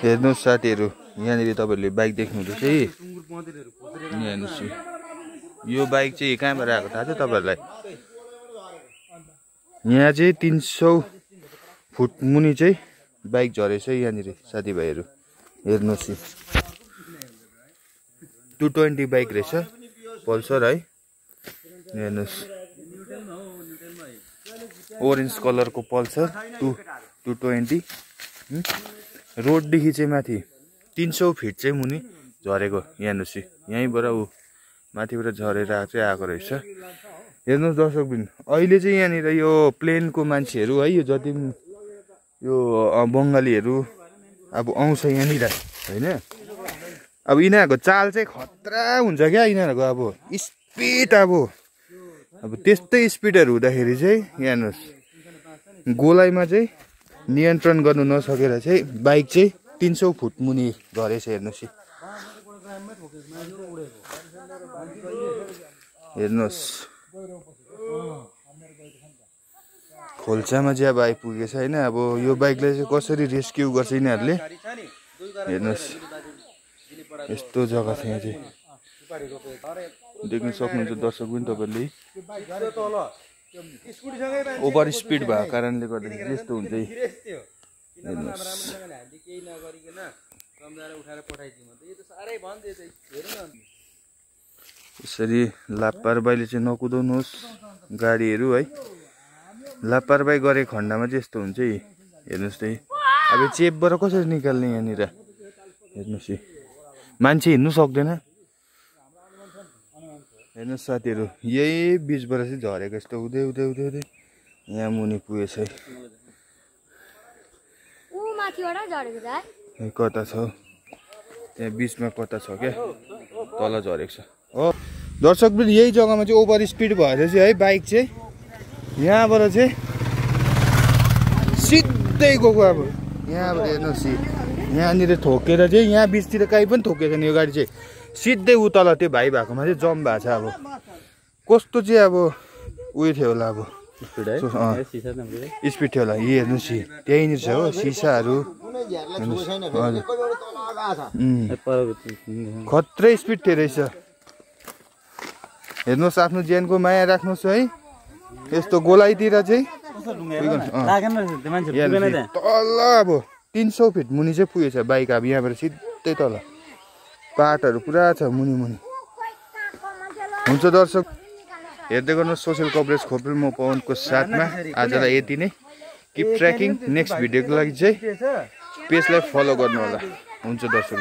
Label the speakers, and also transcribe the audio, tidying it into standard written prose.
Speaker 1: हेर्नुहोस् साथीहरू, यहाँनिर तपाईँहरूले बाइक देख्नुहुँदैछ है। हेर्नुहोस् यो बाइक चाहिँ कहाँबाट आएको थाहा छ तपाईँहरूलाई? यहाँ चाहिँ 300 फुट मुनि चाहिँ बाइक झरेछ यहाँनिर साथीभाइहरू। हेर्नुहोस् 220 बाइक रहेछ पल्सर है। हेर्नुहोस् ओरेन्ज कलरको पल्सर 220। रोडदेखि चाहिँ माथि 300 फिट चाहिँ मुनि झरेको। हेर्नुहोस् यहीँबाट ऊ माथिबाट झरेर चाहिँ आएको रहेछ। हेर्नुहोस् दर्शकबिन, अहिले चाहिँ यहाँनिर यो प्लेनको मान्छेहरू है, यो जति यो बङ्गालीहरू अब आउँछ यहाँनिर होइन। अब यिनीहरूको चाल चाहिँ खतरा हुन्छ क्या। यिनीहरूको अब स्पिड अब त्यस्तै स्पिडहरू हुँदाखेरि चाहिँ हेर्नुहोस् गोलाइमा चाहिँ नियन्त्रण गर्नु नसकेर चाहिँ बाइक चाहिँ 300 फुट मुनि झरेछ। हेर्नुहोस् हेर्नुहोस् खोल्सामा चाहिँ अब आइपुगेछ होइन। अब यो बाइकलाई चाहिँ कसरी रेस्क्यु गर्छ यिनीहरूले। हेर्नुहोस् यस्तो जग्गा छ यहाँ चाहिँ देख्न सक्नुहुन्छ दर्शक पनि तपाईँहरूले। ओभर स्पिड भएको कारणले गर्दाखेरि यस्तो हुन्छ। यसरी लापरवाहीले चाहिँ नकुदाउनुहोस् गाडीहरू है। लापरवाही गरेको खण्डमा चाहिँ यस्तो हुन्छ है। हेर्नुहोस् त अब चेपबाट कसरी निकाल्ने यहाँनिर। हेर्नुहोस् मान्छे हिँड्नु सक्दैन। हेर्नुहोस् साथीहरू, यही बिचबाट चाहिँ झरेको यस्तो हुँदै हुँदै हुँदै हुँदै यहाँ मुनि पुगेछ है। कता छ त्यहाँ बिचमा कता छ क्या, तल झरेको छ हो। दर्शक पनि यही जग्गामा चाहिँ ओभर स्पिड भएर चाहिँ है बाइक चाहिँ यहाँबाट चाहिँ सिधै गएको। अब यहाँबाट हेर्नुहोस् यहाँनिर ठोकेर चाहिँ यहाँ बिचतिर कहीँ पनि ठोकेको छैन यो गाडी चाहिँ। सिधै उ तल त्यो भाइ भएकोमा चाहिँ जम भएको छ। अब कस्तो चाहिँ अब उयो थियो होला, अब स्पिड थियो होला। यो हेर्नुहोस् त्यहीँनिर छ हो सिसाहरू। खत्रै स्पिड थियो रहेछ। हेर्नुहोस् आफ्नो ज्यानको माया राख्नुहोस् है। यस्तो गोलाइतिर चाहिँ तल अब 300 फिट मुनि चाहिँ पुगेछ बाइक। अब यहाँबाट सिधै तल पाटहरू पुरा छ मुनि मुनि। हुन्छ दर्शक हेर्दै गर्नुहोस् सोसियल कभरेज खोपेल म पवनको साथमा। आजलाई यति नै। Keep tracking. नेक्स्ट भिडियोको लागि चाहिँ पेजलाई फलो गर्नु होला। हुन्छ दर्शक।